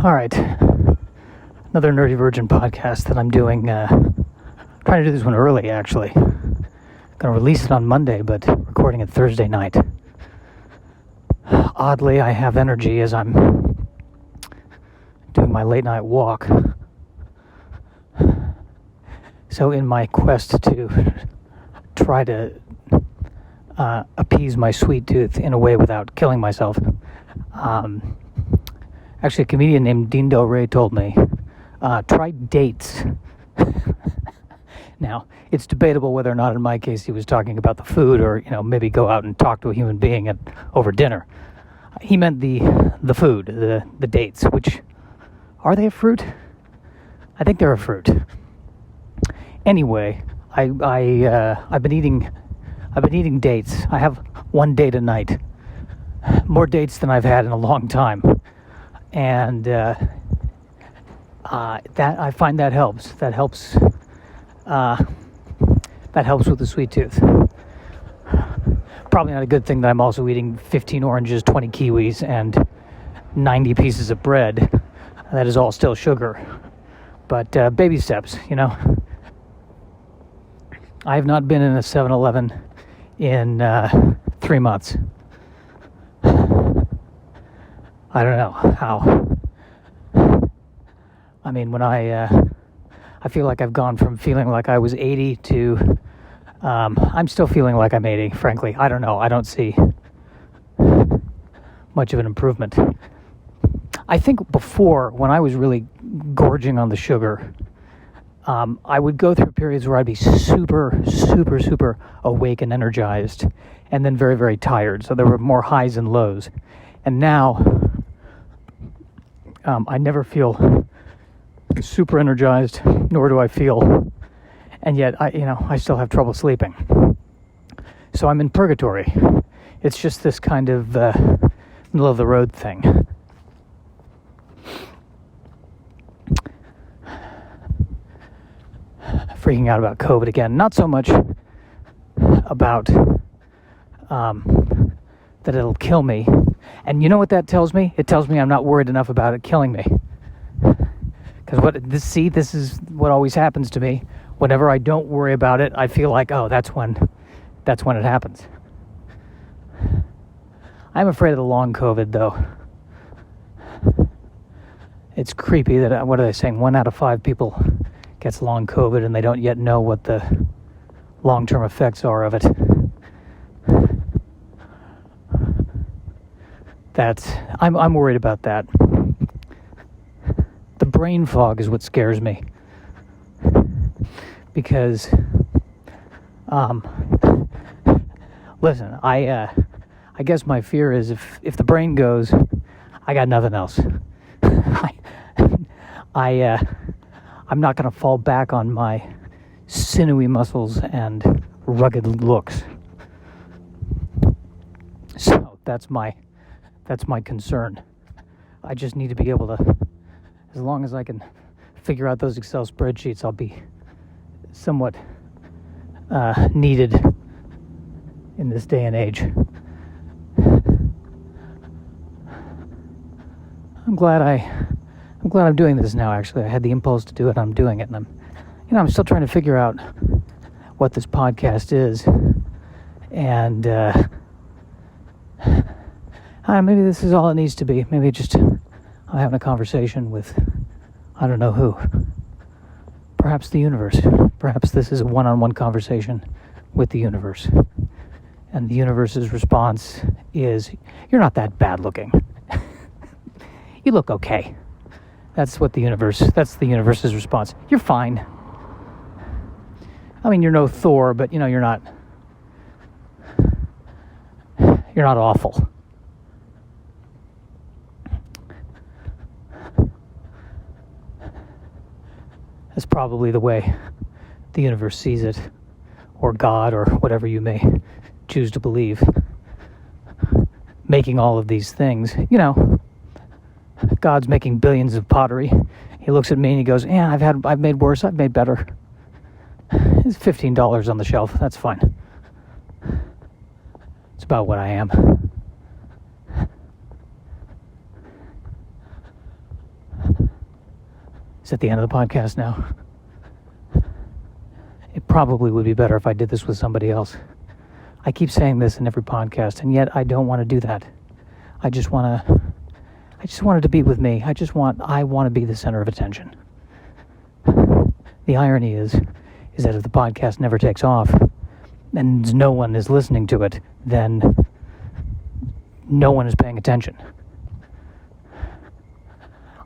All right, another Nerdy Virgin podcast that I'm doing. Trying to do this one early, actually. Going to release it on Monday, but recording it Thursday night. Oddly, I have energy as I'm doing my late night walk. So in my quest to try to appease my sweet tooth in a way without killing myself, actually a comedian named Dean Del Rey told me, try dates. Now, it's debatable whether or not in my case he was talking about the food or, maybe go out and talk to a human being over dinner. He meant the food, the dates, which, are they a fruit? I think they're a fruit. Anyway, I've been eating dates. I have one date a night. More dates than I've had in a long time. And that I find that helps. That helps with the sweet tooth. Probably not a good thing that I'm also eating 15 oranges, 20 kiwis, and 90 pieces of bread. That is all still sugar. But baby steps, I have not been in a 7-Eleven in 3 months. I don't know how. I mean, when I feel like I've gone from feeling like I was 80 to I'm still feeling like I'm 80, frankly. I don't know. I don't see much of an improvement. I think before, when I was really gorging on the sugar, I would go through periods where I'd be super, super, super awake and energized, and then very, very tired. So there were more highs and lows. And now, I never feel super energized, nor do I feel, and yet I still have trouble sleeping. So I'm in purgatory. It's just this kind of middle of the road thing. Freaking out about COVID again. Not so much about that it'll kill me. And you know what that tells me? It tells me I'm not worried enough about it killing me. Because this is what always happens to me. Whenever I don't worry about it, I feel like, oh, that's when it happens. I'm afraid of the long COVID, though. It's creepy that, what are they saying? 1 out of 5 people gets long COVID, and they don't yet know what the long-term effects are of it. I'm worried about that. The brain fog is what scares me. Because, listen, I guess my fear is if the brain goes, I got nothing else. I'm not going to fall back on my sinewy muscles and rugged looks. So that's my concern. I just need to be able to, as long as I can figure out those Excel spreadsheets, I'll be somewhat needed in this day and age. I'm glad I'm doing this now. Actually, I had the impulse to do it. I'm doing it, and I'm still trying to figure out what this podcast is, and maybe this is all it needs to be. Maybe just I'm having a conversation with I don't know who. Perhaps the universe. Perhaps this is a one-on-one conversation with the universe, and the universe's response is, "You're not that bad looking. You look okay." That's the universe's response. You're fine. I mean, you're no Thor, but you're not awful. That's probably the way the universe sees it, or God, or whatever you may choose to believe. Making all of these things, God's making billions of pottery. He looks at me and he goes, "Yeah, I've made worse. I've made better. It's $15 on the shelf. That's fine." It's about what I am. is at the end of the podcast now. It probably would be better if I did this with somebody else. I keep saying this in every podcast, and yet I don't want to do that. I just want it to be with me. I want to be the center of attention. The irony is that if the podcast never takes off and no one is listening to it, then no one is paying attention.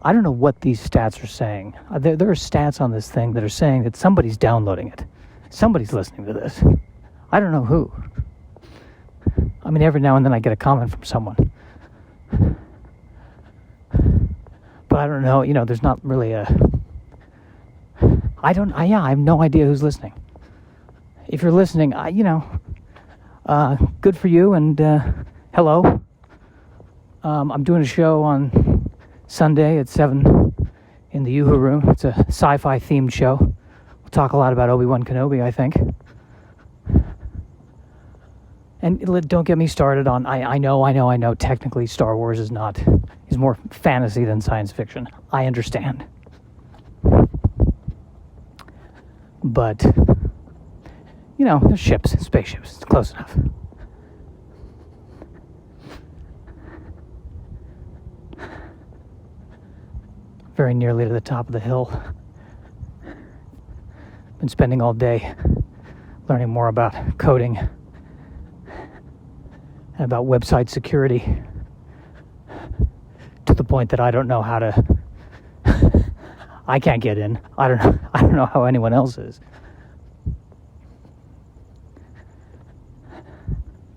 I don't know what these stats are saying. There are stats on this thing that are saying that somebody's downloading it. Somebody's listening to this. I don't know who. I mean, every now and then I get a comment from someone. But I don't know, there's not really I have no idea who's listening. If you're listening, good for you, and hello. I'm doing a show on Sunday at 7 in the Yoo-Hoo Room. It's a sci-fi themed show. We'll talk a lot about Obi-Wan Kenobi, I think. And don't get me started on, I know, technically Star Wars is more fantasy than science fiction. I understand. But, there's ships, spaceships, it's close enough. Very nearly to the top of the hill. Been spending all day learning more about coding and about website security, to the point that I don't know how to. I can't get in. I don't know how anyone else is.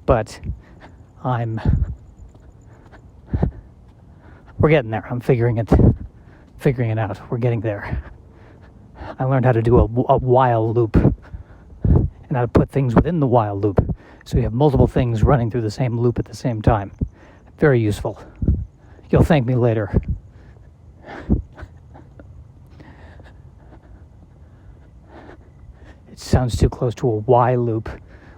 But we're getting there. I'm figuring it out. We're getting there. I learned how to do a while loop and how to put things within the while loop, so you have multiple things running through the same loop at the same time. Very useful. You'll thank me later. It sounds too close to a while loop,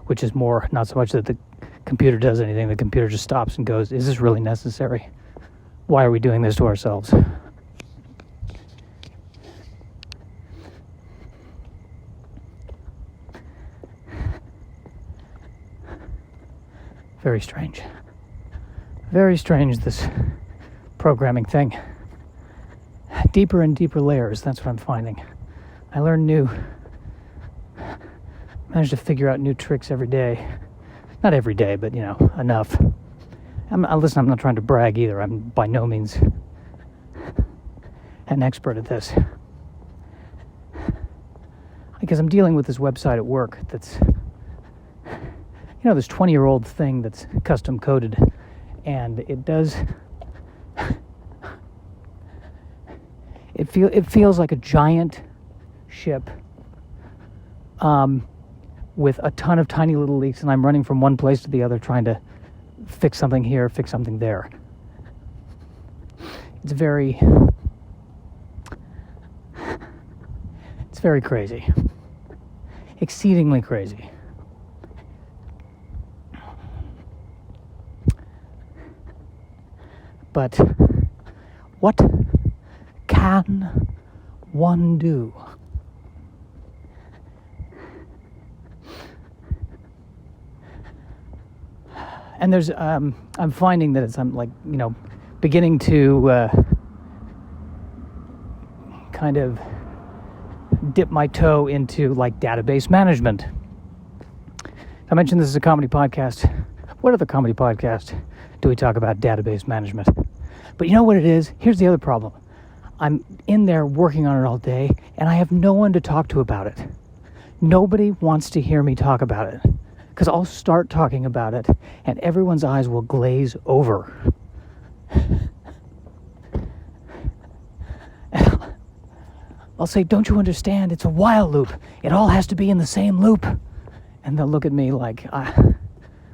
which is more, not so much that the computer does anything, the computer just stops and goes, is this really necessary? Why are we doing this to ourselves? Very strange. Very strange, this programming thing. Deeper and deeper layers, that's what I'm finding. I manage to figure out new tricks every day. Not every day, but, enough. Listen, I'm not trying to brag either. I'm by no means an expert at this. Because I'm dealing with this website at work that's, this 20-year-old thing that's custom coded, and it does. It feels like a giant ship, with a ton of tiny little leaks, and I'm running from one place to the other, trying to fix something here, fix something there. It's very crazy, exceedingly crazy. But what can one do? And there's, I'm finding that I'm beginning to kind of dip my toe into database management. I mentioned this is a comedy podcast. What other comedy podcast do we talk about database management? But you know what it is? Here's the other problem. I'm in there working on it all day, and I have no one to talk to about it. Nobody wants to hear me talk about it, because I'll start talking about it, and everyone's eyes will glaze over. I'll say, don't you understand? It's a while loop. It all has to be in the same loop. And they'll look at me like,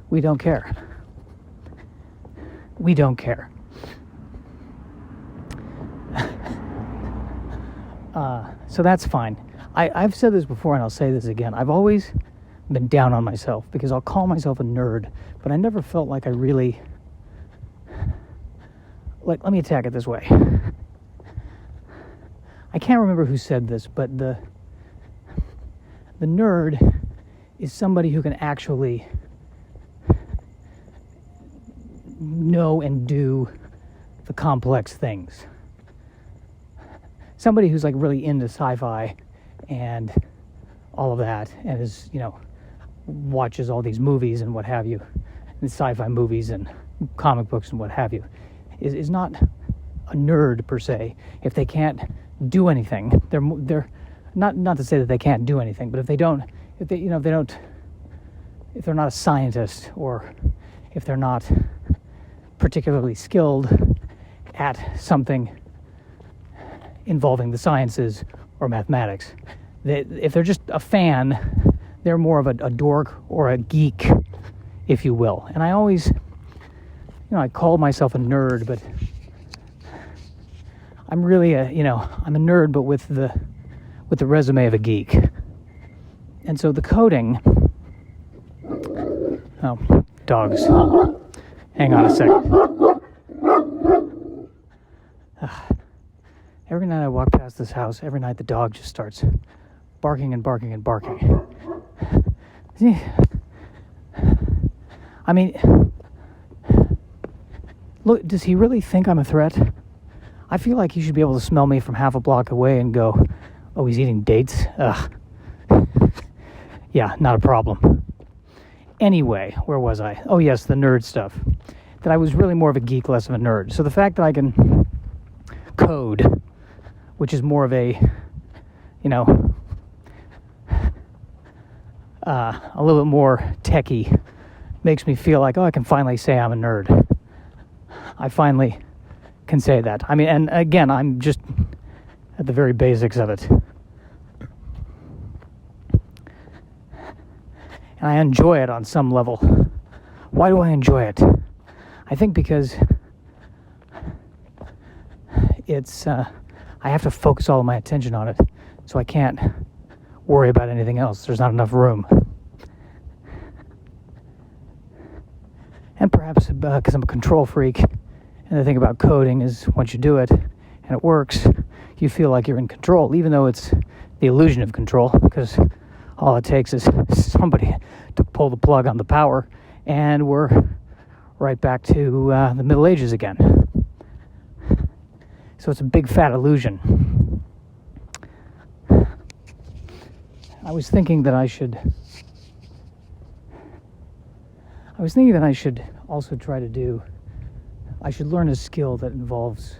we don't care. We don't care. So that's fine. I've said this before, and I'll say this again. I've always been down on myself because I'll call myself a nerd, but I never felt like I really... let me attack it this way. I can't remember who said this, but the nerd is somebody who can actually know and do the complex things. Somebody who's like really into sci-fi and all of that, and is, watches all these movies and what have you, and sci-fi movies and comic books and what have you, is not a nerd per se if they can't do anything. They're not to say that they can't do anything, but if they're not a scientist, or if they're not particularly skilled at something involving the sciences or mathematics, if they're just a fan, they're more of a dork or a geek, if you will. And I always, I call myself a nerd, but I'm really I'm a nerd, but with the resume of a geek. And so the coding, dogs. Hang on a second. Every night I walk past this house, every night the dog just starts barking and barking and barking. I mean, look, does he really think I'm a threat? I feel like he should be able to smell me from half a block away and go, oh, he's eating dates? Ugh. Yeah, not a problem. Anyway, where was I? Oh, yes, the nerd stuff. That I was really more of a geek, less of a nerd. So the fact that I can code, which is more of a, a little bit more techie, makes me feel like, I can finally say I'm a nerd. I finally can say that. I mean, and again, I'm just at the very basics of it. And I enjoy it on some level. Why do I enjoy it? I think because it's, I have to focus all of my attention on it, so I can't worry about anything else. There's not enough room. And perhaps because I'm a control freak, and the thing about coding is once you do it, and it works, you feel like you're in control, even though it's the illusion of control, because all it takes is somebody to pull the plug on the power, and we're right back to the Middle Ages again. So it's a big fat illusion. I was thinking that I should also try to do, I should learn a skill that involves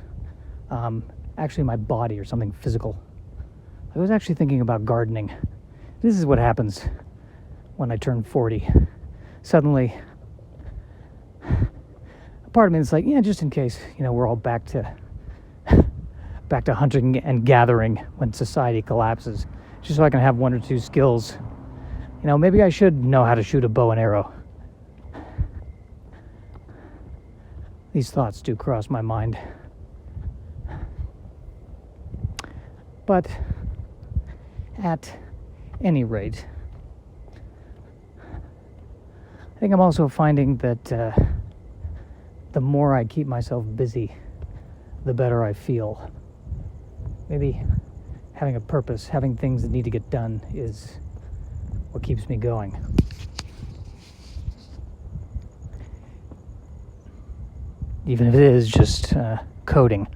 actually my body or something physical. I was actually thinking about gardening. This is what happens when I turn 40. Suddenly, a part of me is like, just in case, we're all back to hunting and gathering when society collapses, just so I can have one or two skills. Maybe I should know how to shoot a bow and arrow. These thoughts do cross my mind. But at any rate, I think I'm also finding that the more I keep myself busy, the better I feel. Maybe having a purpose, having things that need to get done is what keeps me going. Even if it is just coding.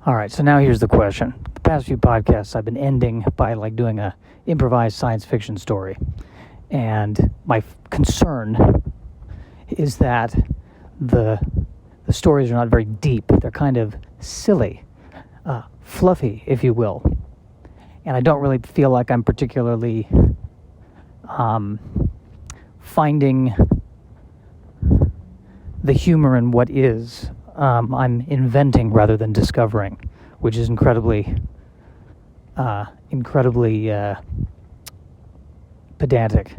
All right, so now here's the question. The past few podcasts I've been ending by doing a improvised science fiction story. And my concern is that the stories are not very deep. They're kind of silly, fluffy, if you will. And I don't really feel like I'm particularly finding the humor in what is. I'm inventing rather than discovering, which is incredibly pedantic.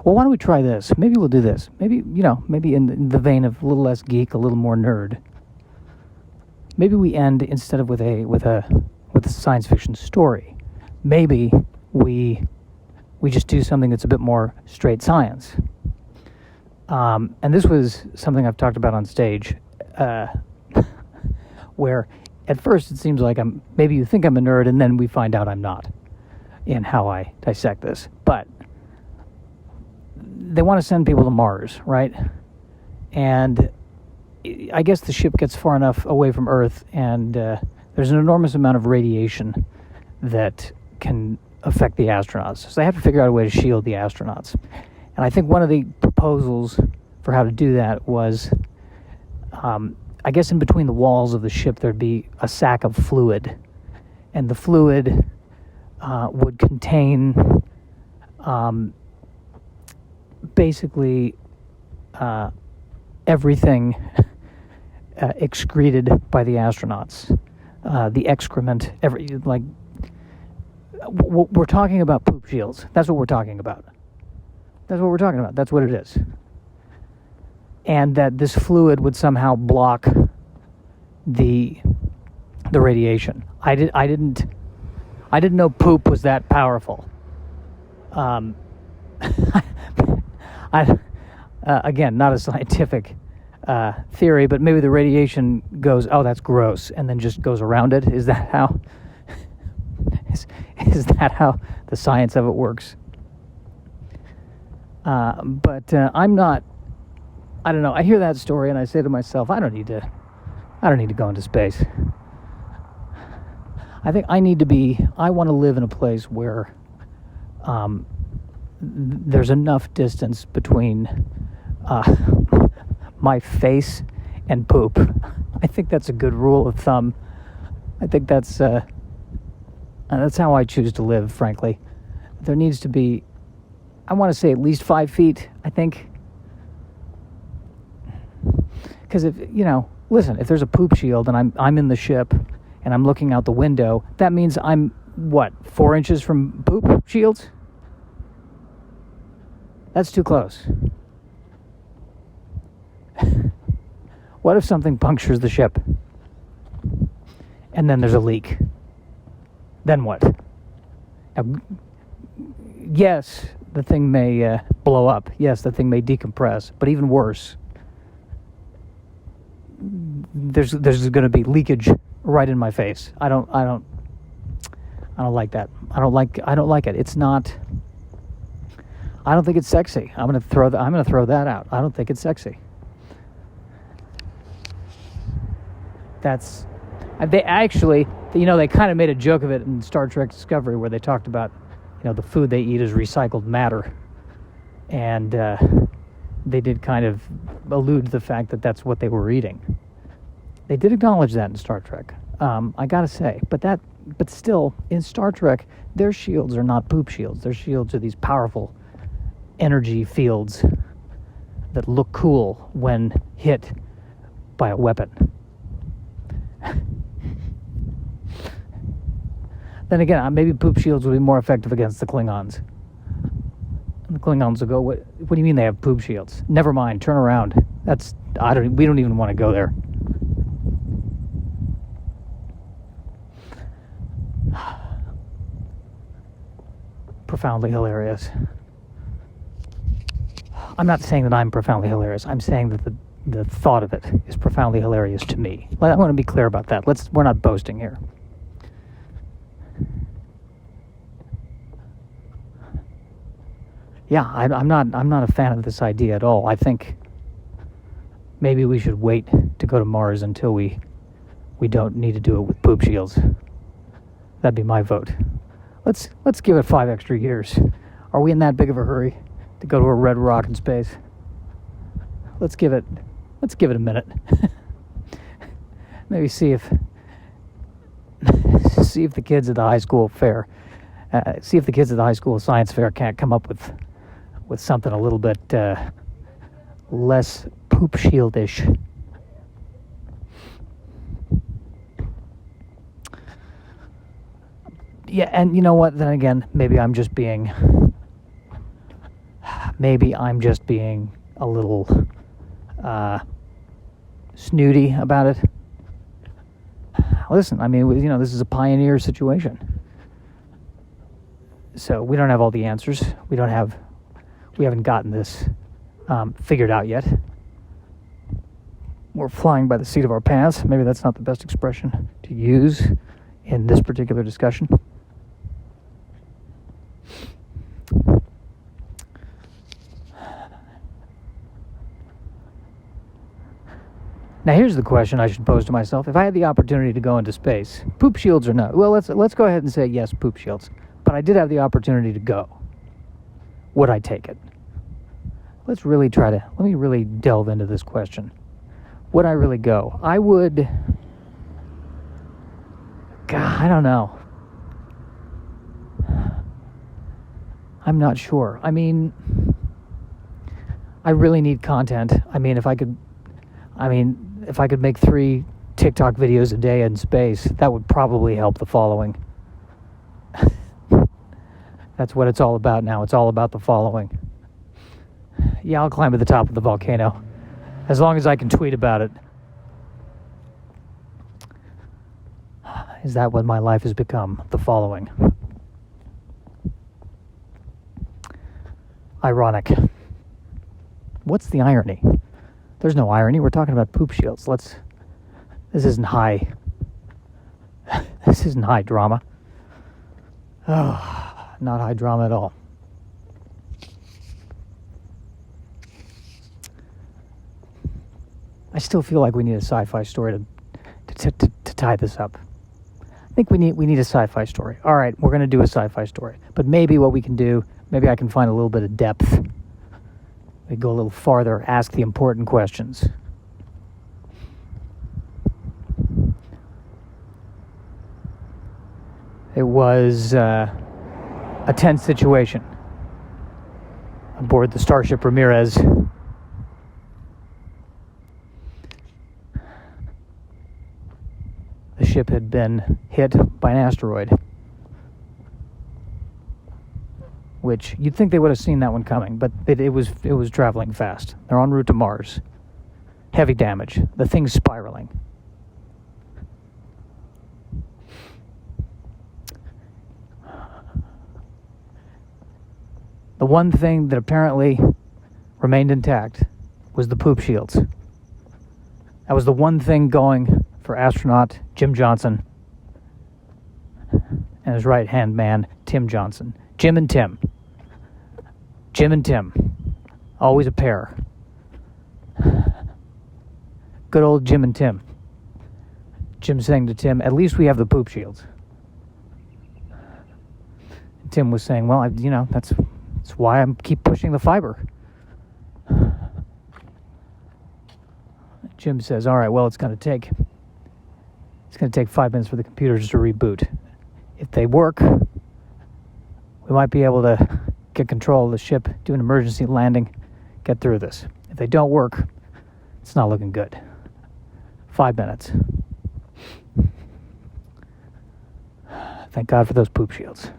Well, why don't we try this? Maybe we'll do this. Maybe, maybe in the vein of a little less geek, a little more nerd. Maybe we end instead of with a science fiction story. Maybe we just do something that's a bit more straight science. And this was something I've talked about on stage where at first it seems like maybe you think I'm a nerd, and then we find out I'm not in how I dissect this. But they want to send people to Mars, right? And I guess the ship gets far enough away from Earth, and there's an enormous amount of radiation that can affect the astronauts. So they have to figure out a way to shield the astronauts. And I think one of the proposals for how to do that was, I guess in between the walls of the ship there'd be a sack of fluid. And the fluid would contain basically everything excreted by the astronauts. The excrement, we're talking about poop shields. That's what we're talking about. That's what it is. And that this fluid would somehow block the radiation. I didn't know poop was that powerful. Again, not a scientific theory, but maybe the radiation goes, oh, that's gross, and then just goes around it. Is that how? Is that how the science of it works? But I'm not. I don't know. I hear that story and I say to myself, I don't need to go into space. I think I want to live in a place where there's enough distance between my face and poop. I think that's a good rule of thumb. I think that's how I choose to live, frankly. There needs to be, I want to say at least 5 feet, I think. Because if there's a poop shield and I'm in the ship and I'm looking out the window, that means I'm, 4 inches from poop shields? That's too close. What if something punctures the ship? And then there's a leak? Then what? Yes, the thing may blow up. Yes, the thing may decompress. But even worse, there's going to be leakage right in my face. I don't like that. I don't like it. It's not. I don't think it's sexy. I'm going to throw that out. I don't think it's sexy. They actually, they kind of made a joke of it in Star Trek Discovery, where they talked about, the food they eat is recycled matter, and they did kind of allude to the fact that that's what they were eating. They did acknowledge that in Star Trek. I gotta say, but still, in Star Trek, their shields are not poop shields. Their shields are these powerful energy fields that look cool when hit by a weapon. Then again, maybe poop shields will be more effective against the Klingons. And the Klingons will go, what do you mean they have poop shields? Never mind, turn around. We don't even want to go there. Profoundly hilarious. I'm not saying that I'm profoundly hilarious. I'm saying that the thought of it is profoundly hilarious to me. I want to be clear about that. We're not boasting here. Yeah, I'm not a fan of this idea at all. I think maybe we should wait to go to Mars until we don't need to do it with poop shields. That'd be my vote. Let's give it 5 extra years. Are we in that big of a hurry to go to a red rock in space? Let's give it a minute. Maybe see if the kids at the high school fair, science fair can't come up with something a little bit less poop shield-ish. Yeah, and you know what? Then again, maybe I'm just being a little snooty about it. Listen, this is a pioneer situation. So we don't have all the answers. We haven't gotten this figured out yet. we're flying by the seat of our pants. Maybe that's not the best expression to use in this particular discussion. Now here's the question I should pose to myself. If I had the opportunity to go into space, poop shields or not? Well, let's go ahead and say yes, poop shields. But I did have the opportunity to go. Would I take it? Let me really delve into this question. Would I really go? I would. God, I don't know. I'm not sure. I mean, I really need content. I mean, if I could make 3 TikTok videos a day in space, that would probably help the following. That's what it's all about now. It's all about the following. Yeah, I'll climb to the top of the volcano, as long as I can tweet about it. Is that what my life has become? The following. Ironic. What's the irony? There's no irony. We're talking about poop shields. This isn't high. This isn't high drama. Oh, not high drama at all. I still feel like we need a sci-fi story to tie this up. I think we need a sci-fi story. All right, we're going to do a sci-fi story. But maybe what we can do, maybe I can find a little bit of depth. We go a little farther, ask the important questions. It was a tense situation aboard the Starship Ramirez. The ship had been hit by an asteroid, which you'd think they would have seen that one coming, but it was traveling fast. They're en route to Mars. Heavy damage. The thing's spiraling. The one thing that apparently remained intact was the poop shields. That was the one thing going for astronaut Jim Johnson and his right-hand man, Tim Johnson. Jim and Tim. Jim and Tim. Always a pair. Good old Jim and Tim. Jim saying to Tim, at least we have the poop shields. And Tim was saying, well, that's why I keep pushing the fiber. Jim says, all right, well, it's going to take 5 minutes for the computers to reboot. If they work, we might be able to get control of the ship, do an emergency landing, get through this. If they don't work, it's not looking good. 5 minutes. Thank God for those poop shields.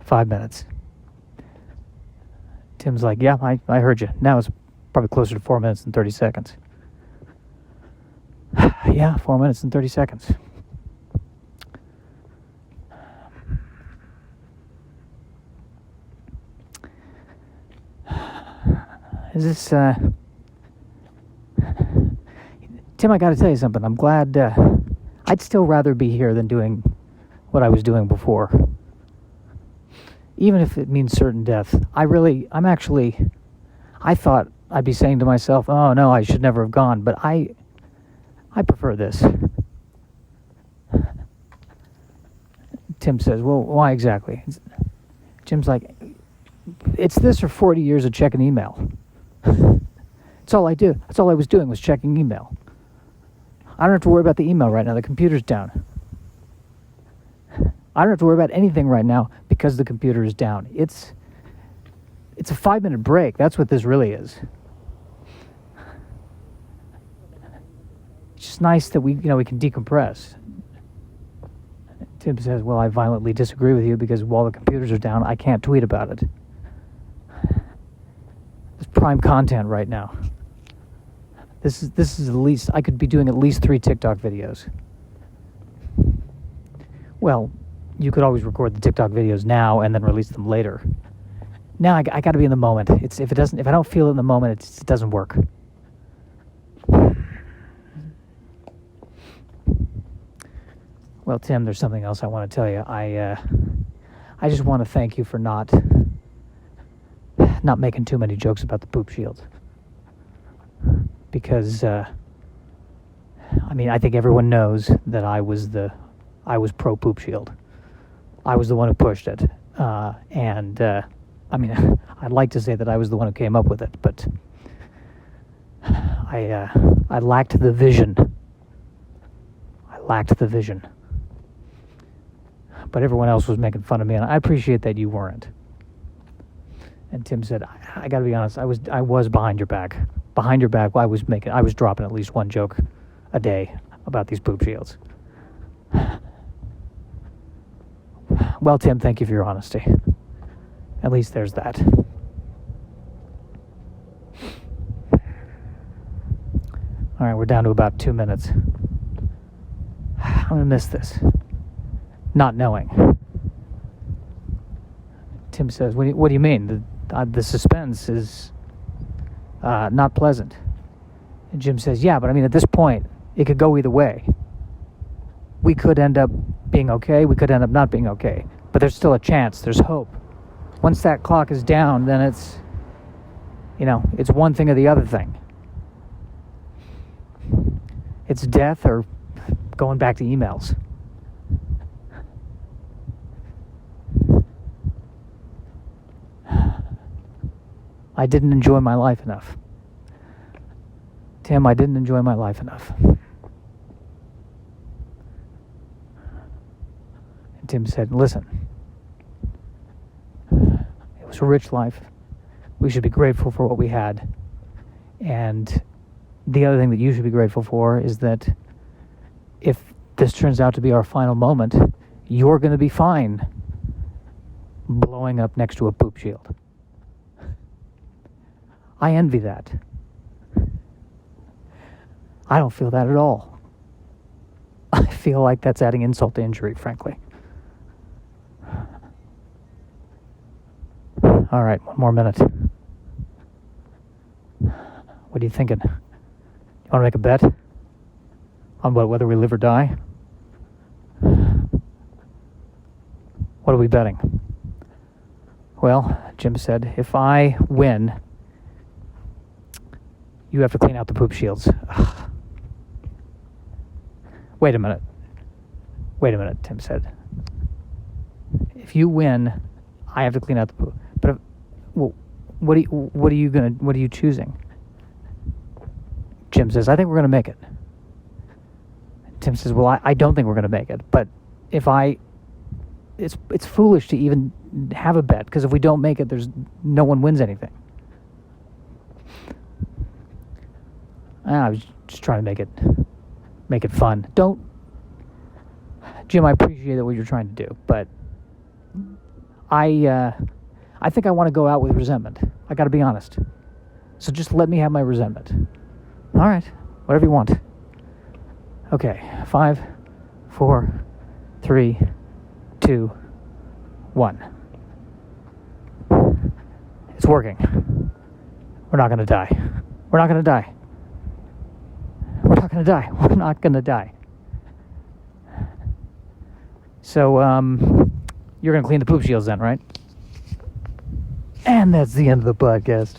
5 minutes. Tim's like, yeah, I heard you. Now it's probably closer to 4 minutes and 30 seconds. Yeah, 4 minutes and 30 seconds. Is this, Tim, I gotta tell you something. I'm glad, I'd still rather be here than doing what I was doing before. Even if it means certain death. I thought I'd be saying to myself, oh no, I should never have gone, but I prefer this. Tim says, well, why exactly? Jim's like, it's this or 40 years of checking email. That's all I do. That's all I was doing was checking email. I don't have to worry about the email right now. The computer's down. I don't have to worry about anything right now because the computer is down. It's a 5-minute break. That's what this really is. It's just nice that we can decompress. Tim says, well, I violently disagree with you because while the computers are down, I can't tweet about it. It's prime content right now. This is at least, I could be doing at least 3 TikTok videos. Well, you could always record the TikTok videos now and then release them later. Now I got to be in the moment. If I don't feel it in the moment, it doesn't work. Well, Tim, there's something else I want to tell you. I just want to thank you for not making too many jokes about the poop shield, because I think everyone knows that I was pro poop shield. I was the one who pushed it, and I'd like to say that I was the one who came up with it, but I lacked the vision. But everyone else was making fun of me, and I appreciate that you weren't. And Tim said, I got to be honest, I was behind your back. Behind your back, I was dropping at least one joke a day about these poop shields. Well, Tim, thank you for your honesty. At least there's that. All right, we're down to about 2 minutes. I'm going to miss this. Not knowing. Tim says, what do you mean? The suspense is not pleasant. And Jim says, yeah, but at this point, it could go either way. We could end up being okay, we could end up not being okay. But there's still a chance, there's hope. Once that clock is down, then it's one thing or the other thing. It's death or going back to emails. I didn't enjoy my life enough. Tim, I didn't enjoy my life enough. And Tim said, listen, it was a rich life. We should be grateful for what we had. And the other thing that you should be grateful for is that if this turns out to be our final moment, you're going to be fine blowing up next to a poop shield. I envy that. I don't feel that at all. I feel like that's adding insult to injury, frankly. All right, 1 more minute. What are you thinking? You want to make a bet? On whether we live or die? What are we betting? Well, Jim said, if I win, you have to clean out the poop shields. Ugh. Wait a minute, Tim said. If you win, I have to clean out the poop. But what are you choosing? Jim says, I think we're going to make it. Tim says, well, I don't think we're going to make it. But it's foolish to even have a bet, because if we don't make it, no one wins anything. I was just trying to make it fun. Jim, I appreciate what you're trying to do, but I think I want to go out with resentment. I got to be honest. So just let me have my resentment. All right, whatever you want. Okay, 5, 4, 3, 2, 1. It's working. We're not going to die. We're not going to die. We're not going to die. We're not going to die. So, you're going to clean the poop shields then, right? And that's the end of the podcast.